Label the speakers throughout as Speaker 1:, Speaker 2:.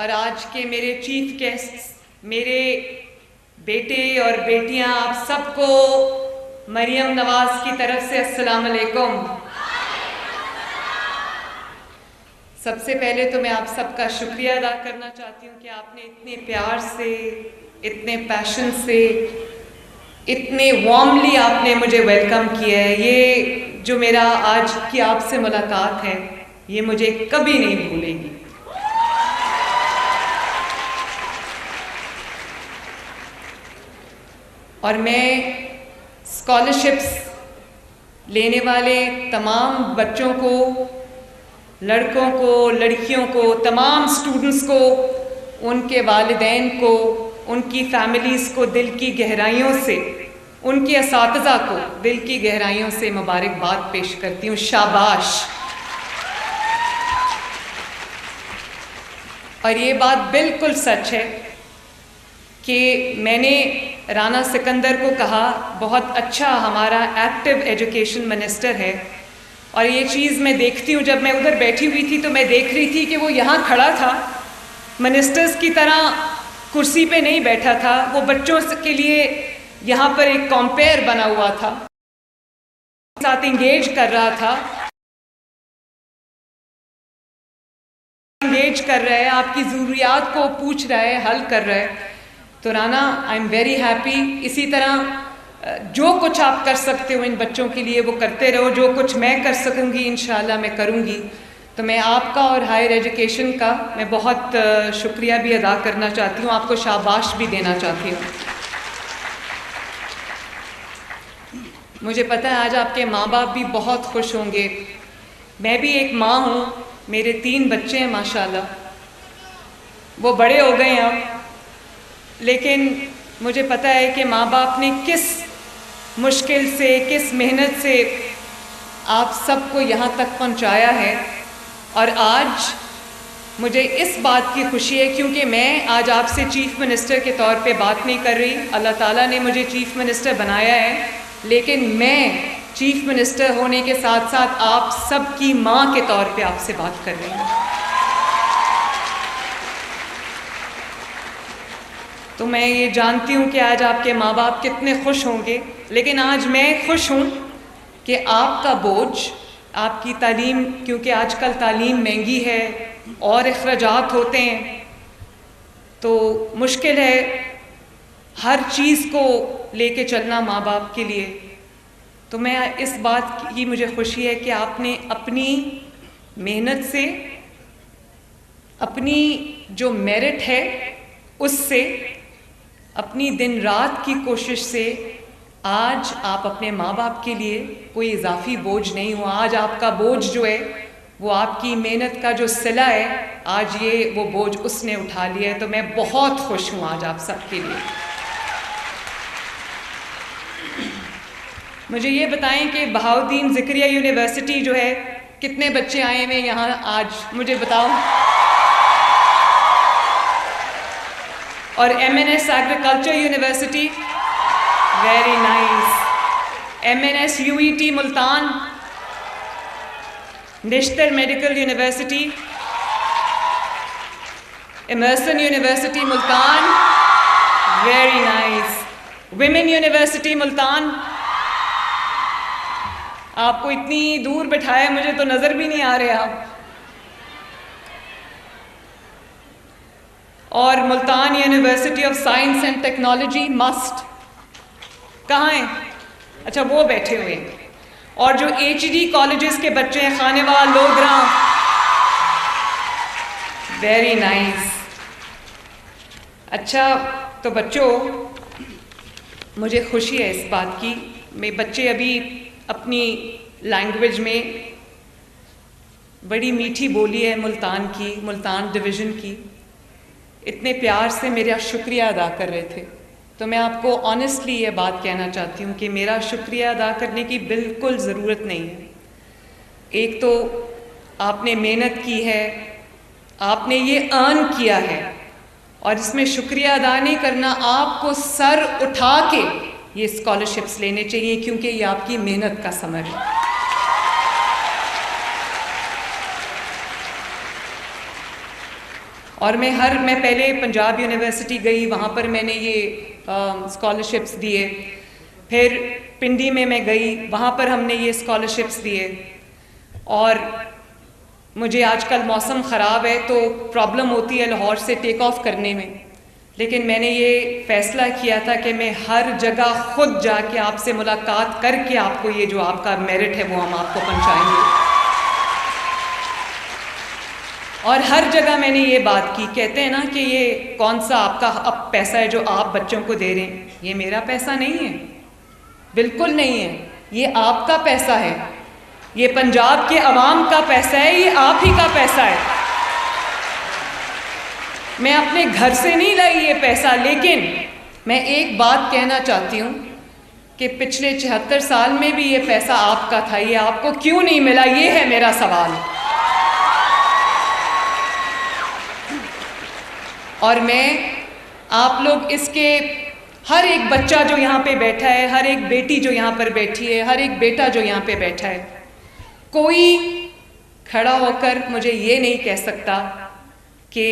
Speaker 1: اور آج کے میرے چیف گیسٹ، میرے بیٹے اور بیٹیاں، آپ سب کو مریم نواز کی طرف سے السلام علیکم۔ سب سے پہلے تو میں آپ سب کا شکریہ ادا کرنا چاہتی ہوں کہ آپ نے اتنے پیار سے، اتنے پیشن سے، اتنے وارملی آپ نے مجھے ویلکم کیا ہے۔ یہ جو میرا آج کی آپ سے ملاقات ہے، یہ مجھے کبھی نہیں بھولے گی۔ اور میں اسکالرشپس لینے والے تمام بچوں کو، لڑکوں کو، لڑکیوں کو، تمام اسٹوڈنٹس کو، ان کے والدین کو، ان کی فیملیز کو دل کی گہرائیوں سے، ان کے اساتذہ کو دل کی گہرائیوں سے مبارکباد پیش کرتی ہوں۔ شاباش۔ اور یہ بات بالکل سچ ہے کہ میں نے رانا سکندر کو کہا، بہت اچھا ہمارا ایکٹیو ایجوکیشن منسٹر ہے، اور یہ چیز میں دیکھتی ہوں، جب میں ادھر بیٹھی ہوئی تھی تو میں دیکھ رہی تھی کہ وہ یہاں کھڑا تھا، منسٹرز کی طرح کرسی پہ نہیں بیٹھا تھا، وہ بچوں کے لیے یہاں پر ایک کمپیئر بنا ہوا تھا، ساتھ انگیج کر رہا تھا، انگیج کر رہا ہے، آپ کی ضروریات کو پوچھ رہا ہے، حل کر رہا ہے۔ تو Rana, I am very happy. اسی طرح جو کچھ آپ کر سکتے ہو ان بچوں کے لیے وہ کرتے رہو، جو کچھ میں کر سکوں گی انشاءاللہ میں کروں گی۔ تو میں آپ کا اور ہائر ایجوکیشن کا میں بہت شکریہ بھی ادا کرنا چاہتی ہوں، آپ کو شاباش بھی دینا چاہتی ہوں۔ مجھے پتہ ہے آج آپ کے ماں باپ بھی بہت خوش ہوں گے۔ میں بھی ایک ماں ہوں، میرے 3 بچے ہیں ماشاءاللہ، وہ بڑے ہو گئے ہیں اب، لیکن مجھے پتہ ہے کہ ماں باپ نے کس مشکل سے، کس محنت سے آپ سب کو یہاں تک پہنچایا ہے۔ اور آج مجھے اس بات کی خوشی ہے، کیونکہ میں آج آپ سے چیف منسٹر کے طور پہ بات نہیں کر رہی، اللہ تعالیٰ نے مجھے چیف منسٹر بنایا ہے، لیکن میں چیف منسٹر ہونے کے ساتھ ساتھ آپ سب کی ماں کے طور پہ آپ سے بات کر رہی ہوں۔ تو میں یہ جانتی ہوں کہ آج آپ کے ماں باپ کتنے خوش ہوں گے، لیکن آج میں خوش ہوں کہ آپ کا بوجھ، آپ کی تعلیم، کیونکہ آج کل تعلیم مہنگی ہے اور اخراجات ہوتے ہیں، تو مشکل ہے ہر چیز کو لے کے چلنا ماں باپ کے لیے۔ تو میں اس بات کی مجھے خوشی ہے کہ آپ نے اپنی محنت سے، اپنی جو میرٹ ہے اس سے، اپنی دن رات کی کوشش سے آج آپ اپنے ماں باپ کے لیے کوئی اضافی بوجھ نہیں ہوا۔ آج آپ کا بوجھ جو ہے وہ آپ کی محنت کا جو صلہ ہے، آج یہ وہ بوجھ اس نے اٹھا لیا ہے۔ تو میں بہت خوش ہوں آج آپ سب کے لیے۔ مجھے یہ بتائیں کہ بہاؤالدین ذکریہ یونیورسٹی جو ہے، کتنے بچے آئے ہوئے یہاں آج، مجھے بتاؤ۔ اور M N S agriculture university, very nice. M N S U E T Multan, Nishtar medical university, Emerson university Multan, very nice. Women university Multan, آپ کو اتنی دور بٹھایا مجھے تو نظر بھی نہیں آ رہے آپ۔ اور Multan university of science and technology must, کہاں ہیں؟ اچھا وہ بیٹھے ہوئے ہیں۔ اور جو ایچ ڈی کالجز کے بچے ہیں، خانیوال، لوگراں، ویری نائس۔ اچھا تو بچوں، مجھے خوشی ہے اس بات کی، میں بچے ابھی اپنی لینگویج میں، بڑی میٹھی بولی ہے ملتان کی، ملتان ڈویژن کی، اتنے پیار سے میرا شکریہ ادا کر رہے تھے۔ تو میں آپ کو آنیسٹلی یہ بات کہنا چاہتی ہوں کہ میرا شکریہ ادا کرنے کی بالکل ضرورت نہیں ہے۔ ایک تو آپ نے محنت کی ہے، آپ نے یہ ارن کیا ہے، اور اس میں شکریہ ادا نہیں کرنا، آپ کو سر اٹھا کے یہ اسکالرشپس لینے چاہیے، کیونکہ یہ آپ کی محنت کا ثمر ہے۔ اور میں پہلے پنجاب یونیورسٹی گئی، وہاں پر میں نے یہ اسکالرشپس دیے. پھر پنڈی میں گئی، وہاں پر ہم نے یہ اسکالرشپس دیے. اور مجھے آج کل موسم خراب ہے تو پرابلم ہوتی ہے لاہور سے ٹیک آف کرنے میں، لیکن میں نے یہ فیصلہ کیا تھا کہ میں ہر جگہ خود جا کے آپ سے ملاقات کر کے آپ کو یہ جو آپ کا میرٹ ہے وہ ہم آپ کو پہنچائیں گے. اور ہر جگہ میں نے یہ بات کی. کہتے ہیں نا کہ یہ کون سا آپ کا اب پیسہ ہے جو آپ بچوں کو دے رہے ہیں. یہ میرا پیسہ نہیں ہے، بالکل نہیں ہے. یہ آپ کا پیسہ ہے، یہ پنجاب کے عوام کا پیسہ ہے، یہ آپ ہی کا پیسہ ہے. میں اپنے گھر سے نہیں لائی یہ پیسہ. لیکن میں ایک بات کہنا چاہتی ہوں کہ پچھلے 76 سال میں بھی یہ پیسہ آپ کا تھا. یہ آپ کو کیوں نہیں ملا؟ یہ ہے میرا سوال. اور میں آپ لوگ اس کے ہر ایک بچہ جو یہاں پہ بیٹھا ہے، ہر ایک بیٹی جو یہاں پر بیٹھی ہے، ہر ایک بیٹا جو یہاں پہ بیٹھا ہے، کوئی کھڑا ہو کر مجھے یہ نہیں کہہ سکتا کہ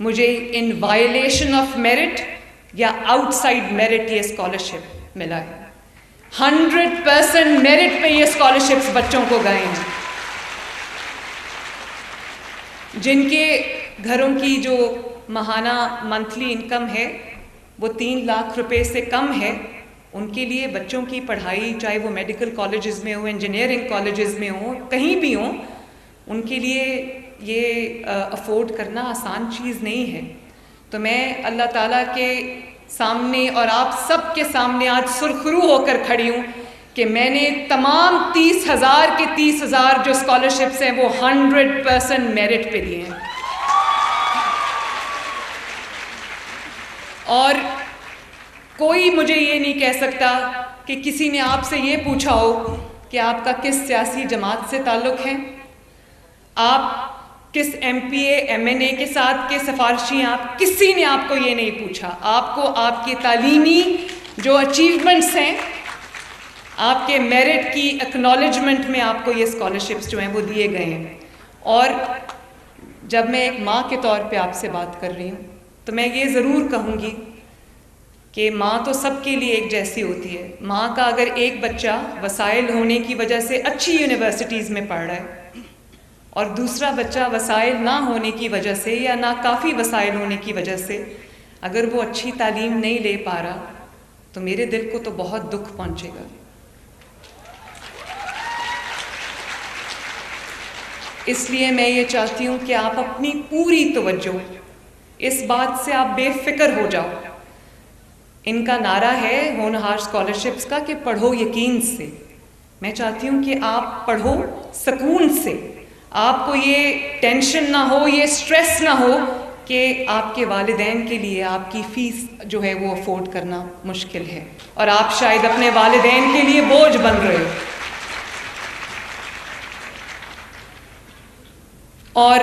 Speaker 1: مجھے ان وائلیشن آف میرٹ یا آؤٹ سائڈ میرٹ یہ اسکالرشپ ملا ہے. 100% میرٹ پہ یہ اسکالرشپس بچوں کو گئے ہیں. جن کے گھروں کی جو ماہانہ منتھلی انکم ہے وہ 3 لاکھ روپے سے کم ہے، ان کے لیے بچوں کی پڑھائی، چاہے وہ میڈیکل کالجز میں ہوں، انجینئرنگ کالجز میں ہوں، کہیں بھی ہوں، ان کے لیے یہ افورڈ کرنا آسان چیز نہیں ہے. تو میں اللہ تعالیٰ کے سامنے اور آپ سب کے سامنے آج سرخرو ہو کر کھڑی ہوں کہ میں نے تمام 30,000 کے 30,000 جو اسکالرشپس ہیں وہ 100% میرٹ پہ لیے ہیں. اور کوئی مجھے یہ نہیں کہہ سکتا کہ کسی نے آپ سے یہ پوچھا ہو کہ آپ کا کس سیاسی جماعت سے تعلق ہے، آپ کس M P A M N A کے ساتھ کے سفارشی ہیں. آپ کسی نے آپ کو یہ نہیں پوچھا. آپ کو آپ کی تعلیمی جو اچیومنٹس ہیں، آپ کے میرٹ کی اکنالجمنٹ میں آپ کو یہ اسکالرشپس جو ہیں وہ دیے گئے ہیں. اور جب میں ایک ماں کے طور پہ آپ سے بات کر رہی ہوں تو میں یہ ضرور کہوں گی کہ ماں تو سب کے لیے ایک جیسی ہوتی ہے. ماں کا اگر ایک بچہ وسائل ہونے کی وجہ سے اچھی یونیورسٹیز میں پڑھ رہا ہے اور دوسرا بچہ وسائل نہ ہونے کی وجہ سے یا ناکافی وسائل ہونے کی وجہ سے اگر وہ اچھی تعلیم نہیں لے پا رہا تو میرے دل کو تو بہت دکھ پہنچے گا. اس لیے میں یہ چاہتی ہوں کہ آپ اپنی پوری توجہ اس بات سے آپ بے فکر ہو جاؤ. ان کا نعرہ ہے ہونہار اسکالرشپس کا کہ پڑھو یقین سے. میں چاہتی ہوں کہ آپ پڑھو سکون سے. آپ کو یہ ٹینشن نہ ہو، یہ سٹریس نہ ہو کہ آپ کے والدین کے لیے آپ کی فیس جو ہے وہ افورڈ کرنا مشکل ہے اور آپ شاید اپنے والدین کے لیے بوجھ بن رہے ہو. اور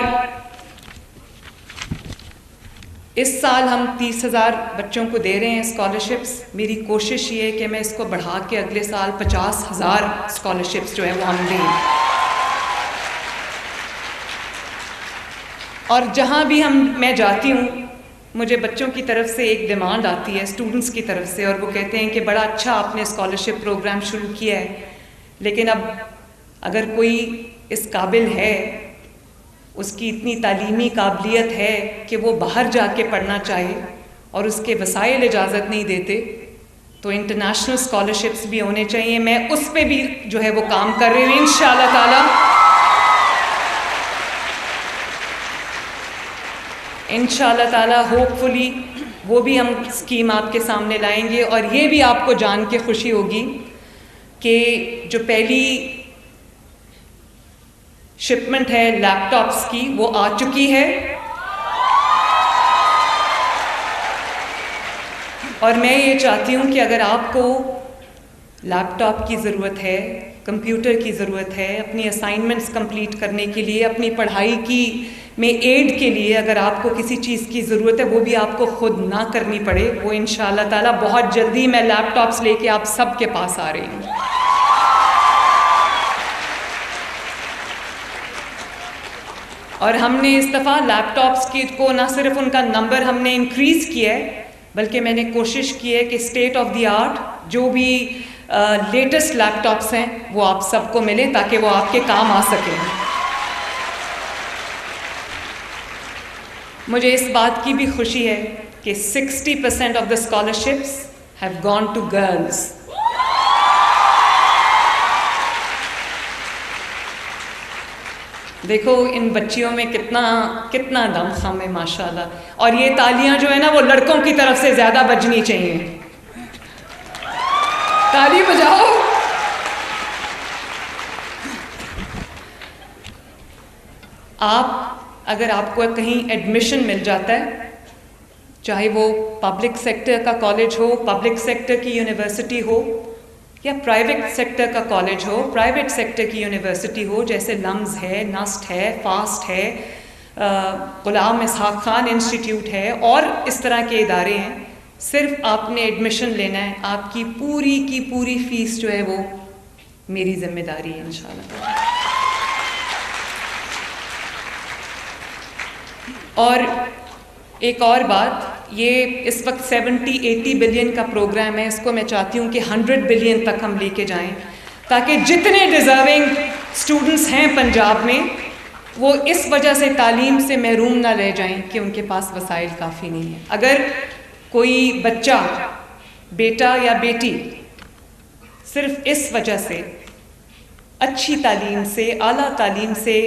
Speaker 1: اس سال ہم 30,000 بچوں کو دے رہے ہیں اسکالرشپس. میری کوشش یہ ہے کہ میں اس کو بڑھا کے اگلے سال 50,000 اسکالرشپس جو ہے وہ ہم دیں. اور جہاں بھی میں جاتی ہوں مجھے بچوں کی طرف سے ایک ڈیمانڈ آتی ہے، اسٹوڈنٹس کی طرف سے، اور وہ کہتے ہیں کہ بڑا اچھا آپ نے اسکالرشپ پروگرام شروع کیا ہے، لیکن اب اگر کوئی اس قابل ہے، اس کی اتنی تعلیمی قابلیت ہے کہ وہ باہر جا کے پڑھنا چاہے اور اس کے وسائل اجازت نہیں دیتے، تو انٹرنیشنل اسکالرشپس بھی ہونے چاہیے. میں اس پہ بھی جو ہے وہ کام کر رہی ہوں انشاءاللہ تعالی. انشاءاللہ تعالی ہوپ فلی وہ بھی ہم اسکیم آپ کے سامنے لائیں گے. اور یہ بھی آپ کو جان کے خوشی ہوگی کہ جو پہلی شپمنٹ ہے لیپ ٹاپس کی وہ آ چکی ہے. اور میں یہ چاہتی ہوں کہ اگر آپ کو لیپ ٹاپ کی ضرورت ہے، کمپیوٹر کی ضرورت ہے، اپنی اسائنمنٹس کمپلیٹ کرنے کے لیے، اپنی پڑھائی کی میں ایڈ کے لیے اگر آپ کو کسی چیز کی ضرورت ہے، وہ بھی آپ کو خود نہ کرنی پڑے، وہ انشاءاللہ تعالی بہت جلدی میں لیپ ٹاپس لے کے آپ سب کے پاس آ رہی ہوں. اور ہم نے اس دفعہ لیپ ٹاپس کی کو نہ صرف ان کا نمبر ہم نے انکریز کیا ہے، بلکہ میں نے کوشش کی ہے کہ اسٹیٹ آف دی آرٹ جو بھی لیٹسٹ لیپ ٹاپس ہیں وہ آپ سب کو ملیں تاکہ وہ آپ کے کام آ سکیں۔ مجھے اس بات کی بھی خوشی ہے کہ 60% of the scholarships have gone to girls. دیکھو ان بچیوں میں کتنا دم خم ہے ماشاءاللہ، اور یہ تالیاں جو ہے نا وہ لڑکوں کی طرف سے زیادہ بجنی چاہیے۔ تالی بجاؤ۔ اگر آپ کو کہیں ایڈمیشن مل جاتا ہے، چاہے وہ پبلک سیکٹر کا کالج ہو، پبلک سیکٹر کی یونیورسٹی ہو، یا پرائیویٹ سیکٹر کا کالج ہو، پرائیویٹ سیکٹر کی یونیورسٹی ہو، جیسے لمز ہے، نسٹ ہے، فاسٹ ہے، غلام اسحاق خان انسٹیٹیوٹ ہے، اور اس طرح کے ادارے ہیں، صرف آپ نے ایڈمیشن لینا ہے، آپ کی پوری فیس جو ہے وہ میری ذمہ داری ہے انشاءاللہ۔ اور ایک اور بات، یہ اس وقت 70-80 بلین کا پروگرام ہے، اس کو میں چاہتی ہوں کہ 100 بلین تک ہم لے کے جائیں، تاکہ جتنے ڈیزرونگ اسٹوڈنٹس ہیں پنجاب میں وہ اس وجہ سے تعلیم سے محروم نہ رہ جائیں کہ ان کے پاس وسائل کافی نہیں ہیں۔ اگر کوئی بچہ، بیٹا یا بیٹی صرف اس وجہ سے اچھی تعلیم سے، اعلیٰ تعلیم سے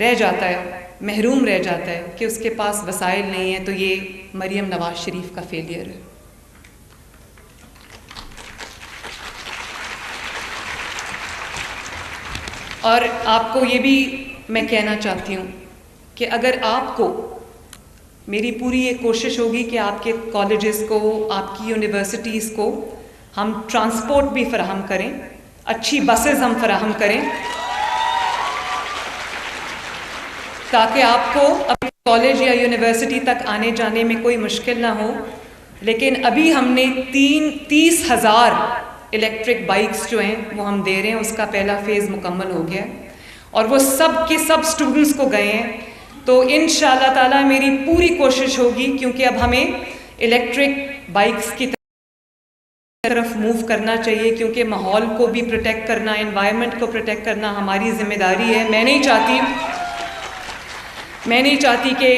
Speaker 1: رہ جاتا ہے، محروم رہ جاتا ہے کہ اس کے پاس وسائل نہیں ہیں، تو یہ مریم نواز شریف کا فیلئر ہے۔ اور آپ کو یہ بھی میں کہنا چاہتی ہوں کہ اگر آپ کو، میری پوری یہ کوشش ہوگی کہ آپ کے کالجز کو، آپ کی یونیورسٹیز کو ہم ٹرانسپورٹ بھی فراہم کریں، اچھی بسز ہم فراہم کریں، تاکہ آپ کو اپنے کالج یا یونیورسٹی تک آنے جانے میں کوئی مشکل نہ ہو۔ لیکن ابھی ہم نے 30,000 الیکٹرک بائکس جو ہیں وہ ہم دے رہے ہیں، اس کا پہلا فیز مکمل ہو گیا ہے، اور وہ سب کے سب اسٹوڈنٹس کو گئے ہیں۔ تو انشاءاللہ تعالیٰ میری پوری کوشش ہوگی، کیونکہ اب ہمیں الیکٹرک بائکس کی طرف موو کرنا چاہیے، کیونکہ ماحول کو بھی پروٹیکٹ کرنا، انوائرمنٹ کو پروٹیکٹ کرنا ہماری ذمہ داری ہے۔ میں نہیں چاہتی کہ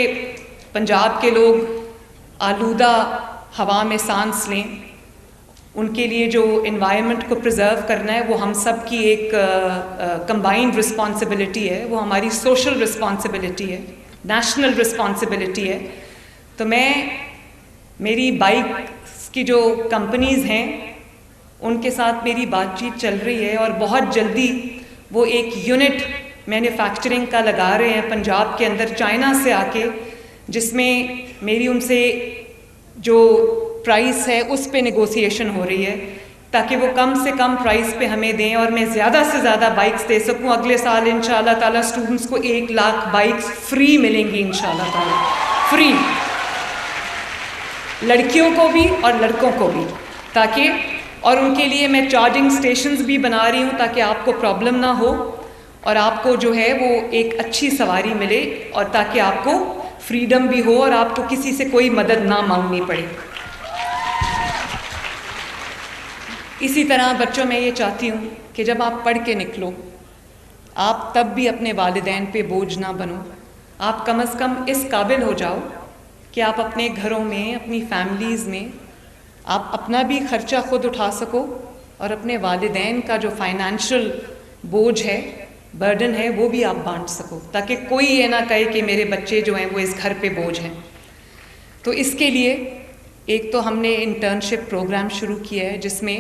Speaker 1: پنجاب کے لوگ آلودہ ہوا میں سانس لیں۔ ان کے لیے جو انوائرمنٹ کو پرزرو کرنا ہے وہ ہم سب کی ایک کمبائنڈ رسپانسبلٹی ہے، وہ ہماری سوشل رسپانسبلٹی ہے، نیشنل رسپانسبلٹی ہے۔ تو میری بائکس کی جو کمپنیز ہیں ان کے ساتھ میری بات چیت چل رہی ہے، اور بہت جلدی وہ ایک یونٹ مینوفیکچرنگ کا لگا رہے ہیں پنجاب کے اندر چائنا سے آ کے، جس میں میری ان سے جو پرائس ہے اس پہ نیگوسیشن ہو رہی ہے، تاکہ وہ کم سے کم پرائس پہ ہمیں دیں اور میں زیادہ سے زیادہ بائکس دے سکوں۔ اگلے سال انشاءاللہ تعالیٰ اسٹوڈنٹس کو 1,00,000 بائکس فری ملیں گی انشاءاللہ تعالیٰ، فری، لڑکیوں کو بھی اور لڑکوں کو بھی، تاکہ، اور ان کے لیے میں چارجنگ سٹیشنز بھی بنا رہی ہوں تاکہ آپ کو پرابلم نہ ہو، اور آپ کو جو ہے وہ ایک اچھی سواری ملے، اور تاکہ آپ کو فریڈم بھی ہو اور آپ کو کسی سے کوئی مدد نہ مانگنی پڑے۔ اسی طرح بچوں میں یہ چاہتی ہوں کہ جب آپ پڑھ کے نکلو، آپ تب بھی اپنے والدین پہ بوجھ نہ بنو، آپ کم از کم اس قابل ہو جاؤ کہ آپ اپنے گھروں میں، اپنی فیملیز میں آپ اپنا بھی خرچہ خود اٹھا سکو، اور اپنے والدین کا جو فائنینشیل بوجھ ہے، برڈن ہے، وہ بھی آپ بانٹ سکو، تاکہ کوئی یہ نہ کہے کہ میرے بچے جو ہیں وہ اس گھر پہ بوجھ ہیں۔ تو اس کے لیے ایک تو ہم نے انٹرنشپ پروگرام شروع کیا ہے، جس میں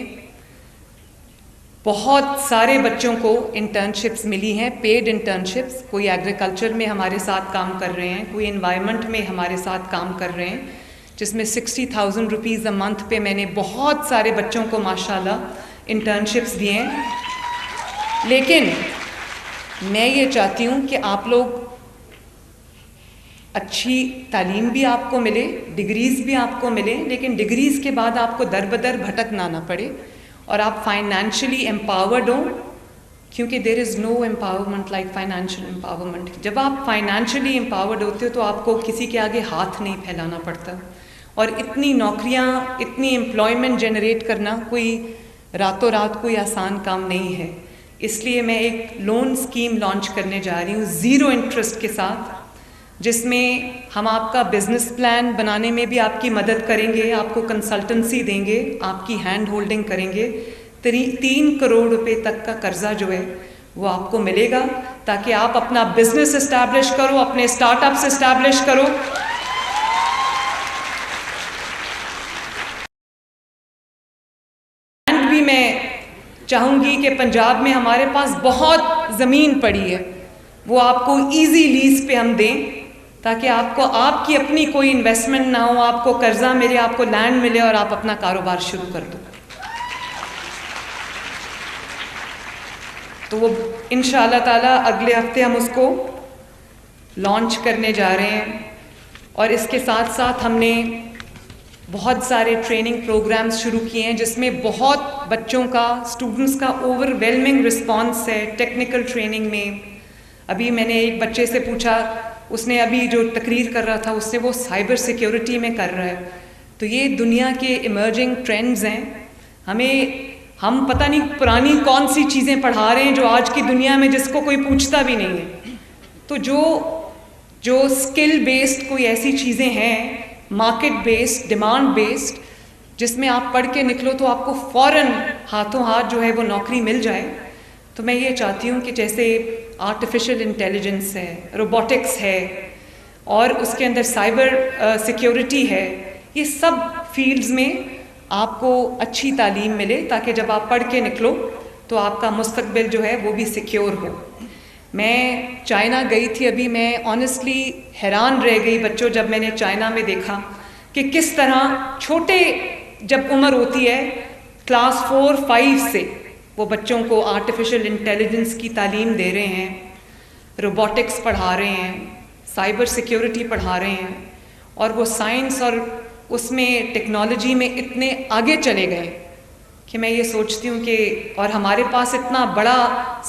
Speaker 1: بہت سارے بچوں کو انٹرنشپس ملی ہیں، پیڈ انٹرنشپس، کوئی ایگریکلچر میں ہمارے ساتھ کام کر رہے ہیں، کوئی انوائرمنٹ میں ہمارے ساتھ کام کر رہے ہیں، جس میں 60,000 روپیز اے منتھ پہ میں نے بہت سارے بچوں کو ماشاءاللہ انٹرنشپس دیے ہیں۔ لیکن میں یہ چاہتی ہوں کہ آپ لوگ اچھی تعلیم بھی آپ کو ملے، ڈگریز بھی آپ کو ملے، لیکن ڈگریز کے بعد آپ کو در بدر بھٹکنا نہ پڑے، اور آپ فائنینشلی امپاورڈ ہوں، کیونکہ دیر از نو امپاورمنٹ لائک فائنینشیل امپاورمنٹ. جب آپ فائنینشلی امپاورڈ ہوتے ہو تو آپ کو کسی کے آگے ہاتھ نہیں پھیلانا پڑتا. اور اتنی نوکریاں، اتنی امپلائمنٹ جنریٹ کرنا کوئی راتوں رات کوئی آسان کام نہیں ہے. اس لیے میں ایک لون اسکیم لانچ کرنے جا رہی ہوں 0 انٹرسٹ کے ساتھ، جس میں ہم آپ کا بزنس پلان بنانے میں بھی آپ کی مدد کریں گے، آپ کو کنسلٹنسی دیں گے، آپ کی ہینڈ ہولڈنگ کریں گے. 3 کروڑ روپے تک کا قرضہ جو ہے وہ آپ کو ملے گا، تاکہ آپ اپنا بزنس اسٹیبلش کرو، اپنے اسٹارٹ اپس اسٹیبلش کرو. لینڈ بھی میں چاہوں گی کہ پنجاب میں ہمارے پاس بہت زمین پڑی ہے، وہ آپ کو ایزی لیز پہ ہم دیں، تاکہ آپ کو آپ کی اپنی کوئی انویسٹمنٹ نہ ہو، آپ کو قرضہ ملے، آپ کو لینڈ ملے اور آپ اپنا کاروبار شروع کر دو. تو وہ انشاءاللہ تعالیٰ اگلے ہفتے ہم اس کو لانچ کرنے جا رہے ہیں. اور اس کے ساتھ ساتھ ہم نے بہت سارے ٹریننگ پروگرامز شروع کیے ہیں، جس میں بہت بچوں کا، اسٹوڈنٹس کا اوور ویلمنگ رسپانس ہے ٹیکنیکل ٹریننگ میں. ابھی میں نے ایک بچے سے پوچھا، اس نے ابھی جو تقریر کر رہا تھا اس سے وہ سائبر سیکیورٹی میں کر رہا ہے. تو یہ دنیا کے ایمرجنگ ٹرینڈز ہیں. ہم پتہ نہیں پرانی کون سی چیزیں پڑھا رہے ہیں جو آج کی دنیا میں جس کو کوئی پوچھتا بھی نہیں ہے. تو جو اسکل بیسڈ کوئی ایسی چیزیں ہیں، مارکیٹ بیسڈ، ڈیمانڈ بیسڈ، جس میں آپ پڑھ کے نکلو تو آپ کو فوراً ہاتھوں ہاتھ جو ہے وہ نوکری مل جائے. تو میں یہ چاہتی ہوں کہ جیسے آرٹیفیشل انٹیلیجنس ہے، روبوٹکس ہے، اور اس کے اندر سائبر سیکیورٹی ہے، یہ سب فیلڈز میں آپ کو اچھی تعلیم ملے، تاکہ جب آپ پڑھ کے نکلو تو آپ کا مستقبل جو ہے وہ بھی سیکیور ہو. میں چائنا گئی تھی ابھی، میں آنیسٹلی حیران رہ گئی بچوں جب میں نے چائنا میں دیکھا کہ کس طرح چھوٹے جب عمر ہوتی ہے کلاس 4-5 سے وہ بچوں کو آرٹیفیشل انٹیلیجنس کی تعلیم دے رہے ہیں، روبوٹکس پڑھا رہے ہیں، سائبر سیکیورٹی پڑھا رہے ہیں. اور وہ سائنس اور اس میں ٹیکنالوجی میں اتنے آگے چلے گئے کہ میں یہ سوچتی ہوں کہ، اور ہمارے پاس اتنا بڑا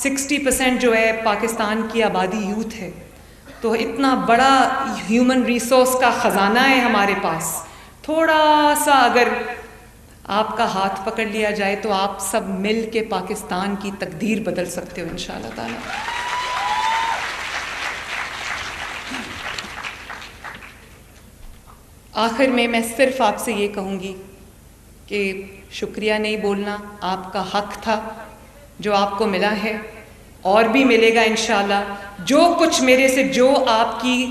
Speaker 1: 60% جو ہے پاکستان کی آبادی یوتھ ہے، تو اتنا بڑا ہیومن ریسورس کا خزانہ ہے ہمارے پاس. تھوڑا سا اگر آپ کا ہاتھ پکڑ لیا جائے تو آپ سب مل کے پاکستان کی تقدیر بدل سکتے ہو انشاءاللہ تعالی. آخر میں صرف آپ سے یہ کہوں گی کہ شکریہ نہیں بولنا، آپ کا حق تھا جو آپ کو ملا ہے، اور بھی ملے گا انشاءاللہ. جو کچھ میرے سے، جو آپ کی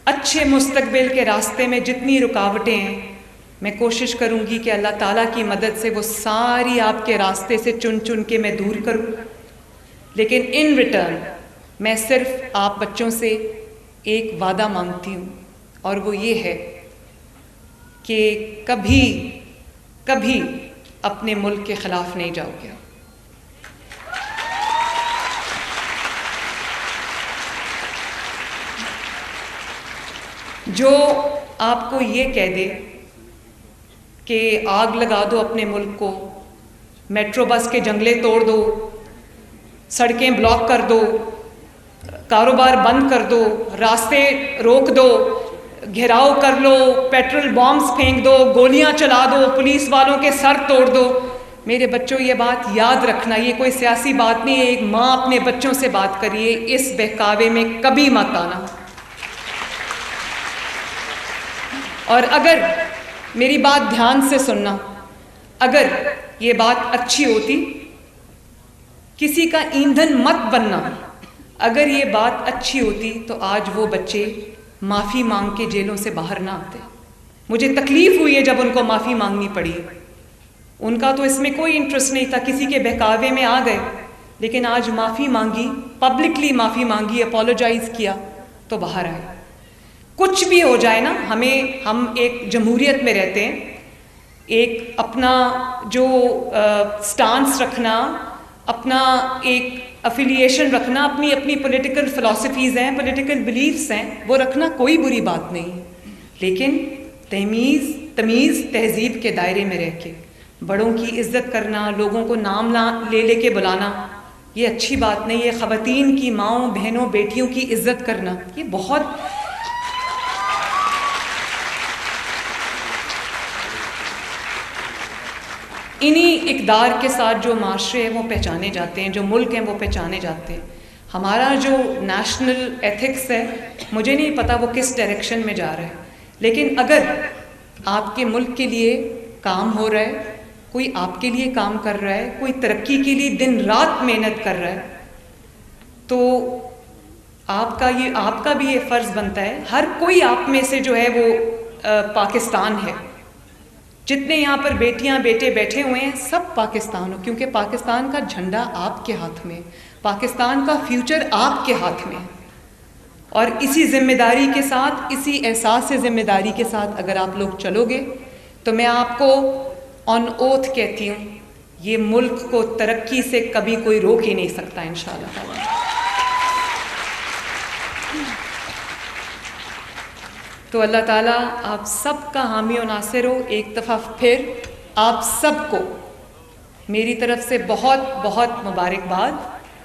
Speaker 1: اچھے مستقبل کے راستے میں جتنی رکاوٹیں ہیں، میں کوشش کروں گی کہ اللہ تعالیٰ کی مدد سے وہ ساری آپ کے راستے سے چن چن کے میں دور کروں. لیکن ان ریٹرن میں صرف آپ بچوں سے ایک وعدہ مانگتی ہوں، اور وہ یہ ہے کہ کبھی اپنے ملک کے خلاف نہیں جاؤ گے. جو آپ کو یہ کہہ دے کہ آگ لگا دو اپنے ملک کو، میٹرو بس کے جنگلے توڑ دو، سڑکیں بلاک کر دو، کاروبار بند کر دو، راستے روک دو، گھیراؤ کر لو، پیٹرول بامز پھینک دو، گولیاں چلا دو، پولیس والوں کے سر توڑ دو، میرے بچوں یہ بات یاد رکھنا، یہ کوئی سیاسی بات نہیں ہے، ایک ماں اپنے بچوں سے بات کریے، اس بہکاوے میں کبھی مت آنا. اور اگر میری بات دھیان سے سننا، اگر یہ بات اچھی ہوتی، کسی کا ایندھن مت بننا، اگر یہ بات اچھی ہوتی تو آج وہ بچے معافی مانگ کے جیلوں سے باہر نہ آتے. مجھے تکلیف ہوئی ہے جب ان کو معافی مانگنی پڑی. ان کا تو اس میں کوئی انٹرسٹ نہیں تھا، کسی کے بہکاوے میں آ گئے، لیکن آج معافی مانگی، پبلکلی معافی مانگی، اپولوجائز کیا تو باہر آئے. کچھ بھی ہو جائے نا، ہم ایک جمہوریت میں رہتے ہیں، ایک اپنا جو سٹانس رکھنا، اپنا ایک افیلیشن رکھنا، اپنی پولیٹیکل فلسفیز ہیں، پولیٹیکل بلیفز ہیں، وہ رکھنا کوئی بری بات نہیں، لیکن تمیز تہذیب کے دائرے میں رہ کے بڑوں کی عزت کرنا، لوگوں کو نام لے کے بلانا، یہ اچھی بات نہیں ہے. خواتین کی ماؤں بہنوں بیٹیوں کی عزت کرنا یہ بہت انہی اقدار کے ساتھ جو معاشرے ہیں وہ پہچانے جاتے ہیں, جو ملک ہیں وہ پہچانے جاتے ہیں. ہمارا جو نیشنل ایتھکس ہے مجھے نہیں پتا وہ کس ڈائریکشن میں جا رہا ہے, لیکن اگر آپ کے ملک کے لیے کام ہو رہا ہے, کوئی آپ کے لیے کام کر رہا ہے, کوئی ترقی کے لیے دن رات محنت کر رہا ہے, تو آپ کا بھی یہ فرض بنتا ہے. ہر کوئی آپ میں سے جو ہے وہ پاکستان ہے. جتنے یہاں پر بیٹیاں بیٹے بیٹھے ہوئے ہیں سب پاکستان ہو, کیونکہ پاکستان کا جھنڈا آپ کے ہاتھ میں, پاکستان کا فیوچر آپ کے ہاتھ میں. اور اسی ذمہ داری کے ساتھ, اسی احساس سے ذمہ داری کے ساتھ اگر آپ لوگ چلو گے تو میں آپ کو آن اوتھ کہتی ہوں, یہ ملک کو ترقی سے کبھی کوئی روک ہی نہیں سکتا انشاءاللہ تعالی. تو اللہ تعالیٰ آپ سب کا حامی و ناصر ہو. ایک دفعہ پھر آپ سب کو میری طرف سے بہت بہت مبارکباد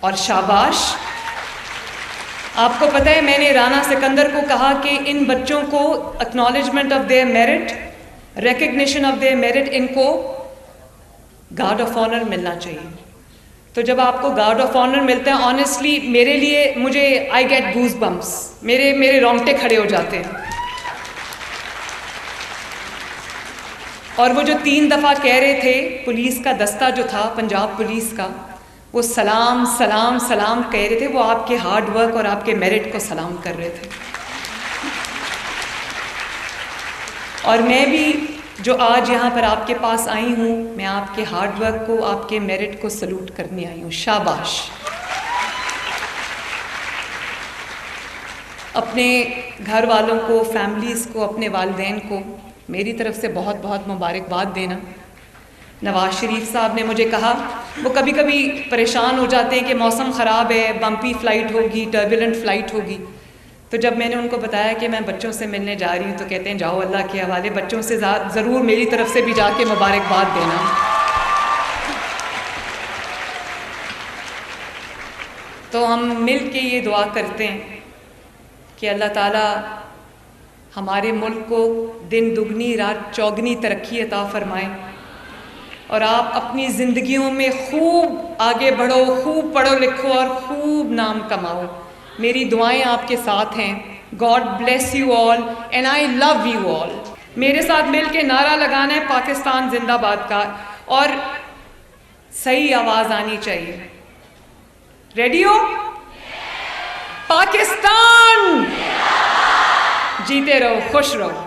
Speaker 1: اور شاباش. آپ کو پتہ ہے میں نے رانا سکندر کو کہا کہ ان بچوں کو acknowledgement of their merit, recognition of their merit, ان کو گارڈ آف آنر ملنا چاہیے. تو جب آپ کو گارڈ آف آنر ملتا ہے آنیسٹلی میرے لیے, مجھے آئی گیٹ گوز بمپس, میرے رونگٹے کھڑے ہو جاتے ہیں. اور وہ جو 3 دفعہ کہہ رہے تھے, پولیس کا دستہ جو تھا پنجاب پولیس کا, وہ سلام سلام سلام کہہ رہے تھے, وہ آپ کے ہارڈ ورک اور آپ کے میرٹ کو سلام کر رہے تھے. اور میں بھی جو آج یہاں پر آپ کے پاس آئی ہوں, میں آپ کے ہارڈ ورک کو, آپ کے میرٹ کو سلوٹ کرنے آئی ہوں. شاباش. اپنے گھر والوں کو, فیملیز کو, اپنے والدین کو میری طرف سے بہت بہت مبارکباد دینا. نواز شریف صاحب نے مجھے کہا, وہ کبھی کبھی پریشان ہو جاتے ہیں کہ موسم خراب ہے, بمپی فلائٹ ہوگی, ٹربولنٹ فلائٹ ہوگی. تو جب میں نے ان کو بتایا کہ میں بچوں سے ملنے جا رہی ہوں تو کہتے ہیں جاؤ اللہ کے حوالے, بچوں سے ضرور میری طرف سے بھی جا کے مبارکباد دینا. تو ہم مل کے یہ دعا کرتے ہیں کہ اللہ تعالیٰ ہمارے ملک کو دن دگنی رات چوگنی ترقی عطا فرمائے, اور آپ اپنی زندگیوں میں خوب آگے بڑھو, خوب پڑھو لکھو اور خوب نام کماؤ. میری دعائیں آپ کے ساتھ ہیں. God bless you all and I love you all. میرے ساتھ مل کے نعرہ لگانا ہے پاکستان زندہ باد کا, اور صحیح آواز آنی چاہیے. ریڈی ہو؟ پاکستان جیتے رہو, خوش رہو.